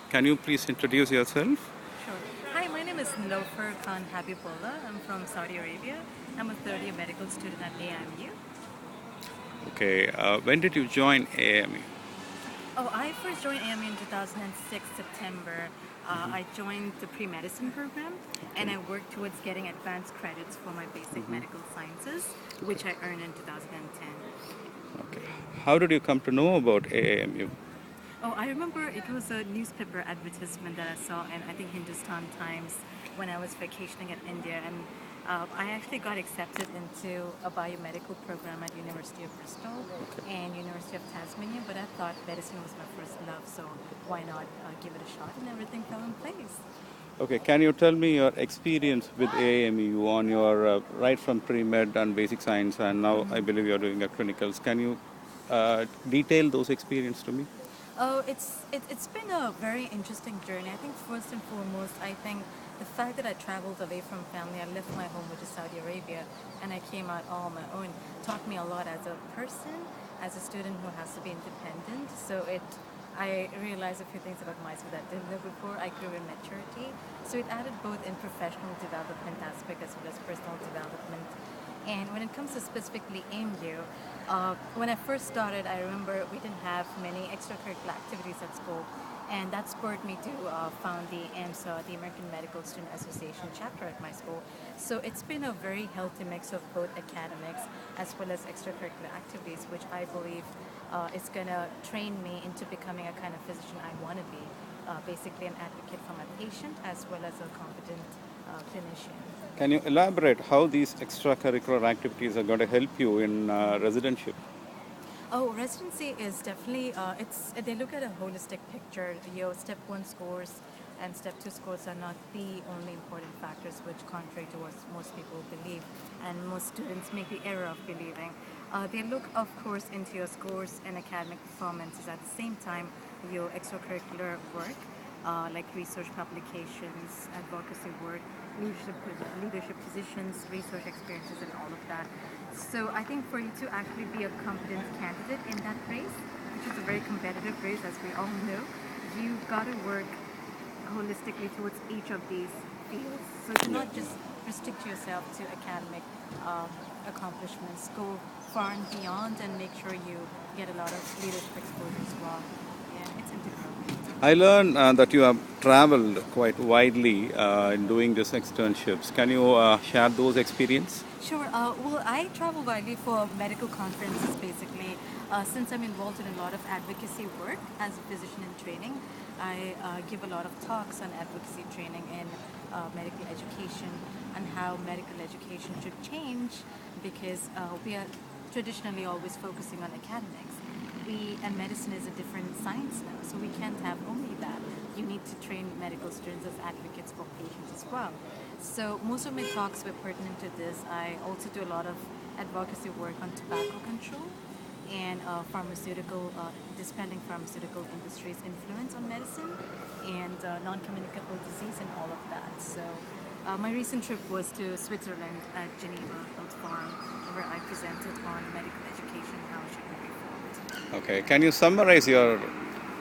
Can you please introduce yourself? Sure. Hi, my name is Nilofer Khan Habibullah. I'm from Saudi Arabia. I'm a third year medical student at AMU. Okay, when did you join AME? Oh, I first joined AMU in 2006 September. I joined the pre-medicine program and Okay. I worked towards getting advanced credits for my basic medical sciences, which I earned in 2010. Okay. How did you come to know about AAMU? Oh, I remember it was a newspaper advertisement that I saw in, I think, Hindustan Times when I was vacationing in India. And I actually got accepted into a biomedical program at University of Bristol and University of Tasmania. But I thought medicine was my first love, so why not give it a shot? And everything fell in place. Okay, can you tell me your experience with AAMU on your right from pre-med and basic science, and now I believe you're doing your clinicals. Can you detail those experience to me? Oh, it's been a very interesting journey. I think first and foremost, I think the fact that I traveled away from family, I left my home, which is Saudi Arabia, and I came out all on my own, taught me a lot as a person, as a student who has to be independent. I realized a few things about myself that I didn't know before. I grew in maturity, so it added both in professional development aspect as well as personal development. And when it comes to specifically AIMU, when I first started, I remember we didn't have many extracurricular activities at school, and that spurred me to found the AMSA, the American Medical Student Association chapter at my school. So it's been a very healthy mix of both academics as well as extracurricular activities, which I believe is going to train me into becoming a kind of physician I want to be, basically an advocate for my patient as well as a competent clinician. Can you elaborate how these extracurricular activities are going to help you in residentship? Oh, residency is definitely it's they look at a holistic picture. Your step one scores and step two scores are not the only important factors, which contrary to what most people believe, and most students make the error of believing. They look, of course, into your scores and academic performances. At the same time, your extracurricular work, like research publications, advocacy work, leadership positions, research experiences, and all of that. So I think for you to actually be a competent candidate in that race, which is a very competitive race, as we all know, you got to work holistically towards each of these fields. So to Yeah. not just restrict yourself to academic accomplishments, go far and beyond, and make sure you get a lot of leadership exposure as well. Yeah, it's integral. I learned that you have traveled quite widely in doing these externships. Can you share those experience? Sure. Well, I travel widely for medical conferences, basically. Since I'm involved in a lot of advocacy work as a physician in training, I give a lot of talks on advocacy training in medical education and how medical education should change because we are traditionally always focusing on academics. And medicine is a different science now, so we can't have only that. You need to train medical students as advocates for patients as well. So most of my talks were pertinent to this. I also do a lot of advocacy work on tobacco control and dispelling pharmaceutical industry's influence on medicine and non-communicable disease and all of that. So my recent trip was to Switzerland at Geneva Health Forum, where I presented on medical education, how it should be reformed. Okay. Can you summarize your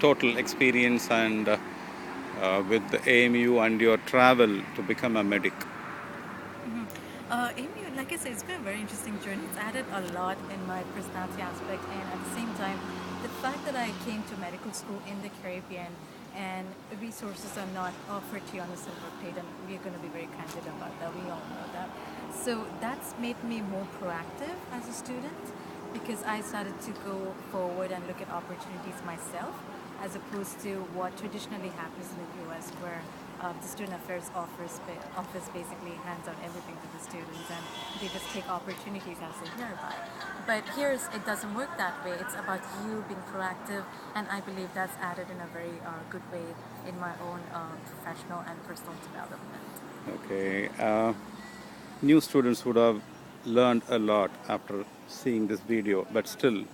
total experience and with the AMU and your travel to become a medic? Amy, like I said, it's been a very interesting journey. It's added a lot in my personality aspect, and at the same time, the fact that I came to medical school in the Caribbean and resources are not offered to you on a silver plate, and we're going to be very candid about that. We all know that. So that's made me more proactive as a student because I started to go forward and look at opportunities myself as opposed to what traditionally happens in the US where the student affairs office basically hands out everything to the students and they just take opportunities as they hear about. But it doesn't work that way. It's about you being proactive, and I believe that's added in a very good way in my own professional and personal development. Okay. New students would have learned a lot after seeing this video, but still,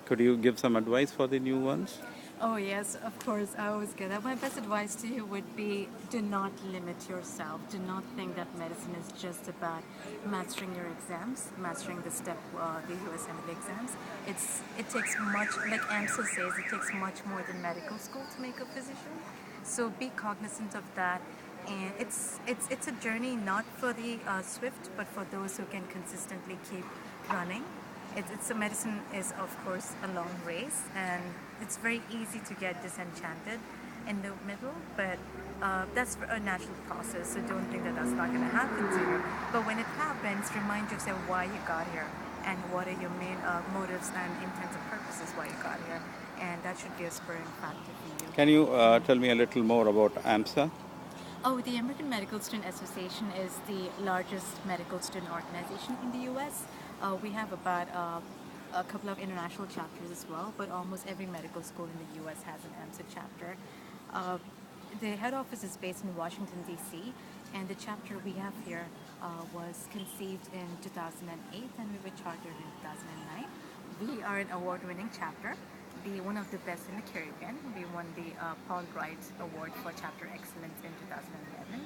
could you give some advice for the new ones? Oh, yes, of course. I always get that. My best advice to you would be do not limit yourself. Do not think that medicine is just about mastering your exams, mastering the USMLE exams. It takes much, like AMSA says, it takes much more than medical school to make a physician. So be cognizant of that. And it's a journey not for the swift, but for those who can consistently keep running. It's a medicine is of course a long race, and it's very easy to get disenchanted in the middle, but that's a natural process, so don't think that that's not going to happen to you. But when it happens, remind yourself why you got here and what are your main motives and intents and purposes why you got here, and that should be a spurring factor for you. Can you tell me a little more about AMSA? Oh, the American Medical Student Association is the largest medical student organization in the U.S. We have about a couple of international chapters as well, but almost every medical school in the U.S. has an AMSA chapter. Uh, the head office is based in Washington, D.C., and the chapter we have here was conceived in 2008, and we were chartered in 2009. We are an award-winning chapter, one of the best in the Caribbean. We won the Paul Wright Award for Chapter Excellence in 2011.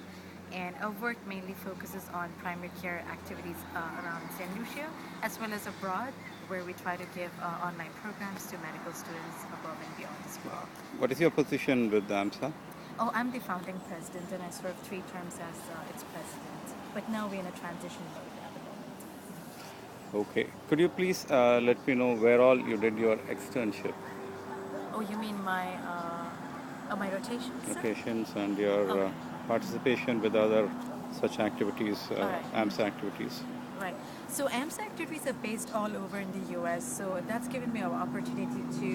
And our work mainly focuses on primary care activities around St. Lucia, as well as abroad, where we try to give online programs to medical students above and beyond the school. What is your position with AMSA? Oh, I'm the founding president, and I served 3 terms as its president. But now we're in a transition mode at the moment. Okay. Could you please let me know where all you did your externship? Oh, you mean my rotations? Locations and your Okay. participation with other such activities, Alright. AMSA activities. Right. So AMSA activities are based all over in the U.S. So that's given me an opportunity to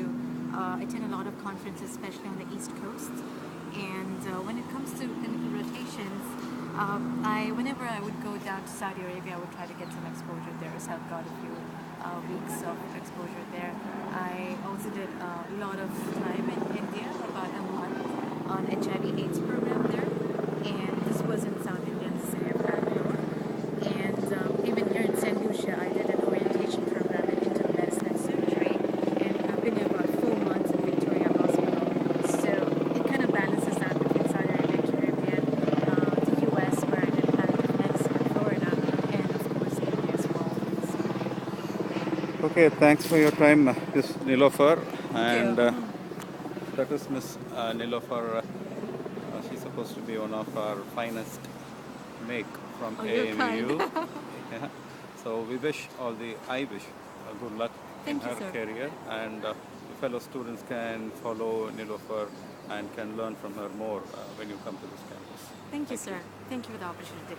attend a lot of conferences, especially on the East Coast. And when it comes to clinical rotations, whenever I would go down to Saudi Arabia, I would try to get some exposure there. So I've got a few weeks of exposure there. I also did a lot of time in India, about a month, on HIV/AIDS program there, and this was in South Indian city of Bangalore. And even here in St. Lucia, I did an orientation program in internal medicine and surgery, and I've been here about 4 months in Victoria Hospital. So it kind of balances out between Saudi Arabia, Caribbean, the U.S., where I did palliative medicine in Florida, and of course India as well. So, Okay, thanks for your time, Miss Nilofer. thank And you. that is Miss Nilofer. She's supposed to be one of our finest make from Oh, you're kind. AMU. Yeah. So I wish good luck in Thank you, her sir. career, and fellow students can follow Nilofer and can learn from her more when you come to this campus. Thank you, sir. Thank you for the opportunity.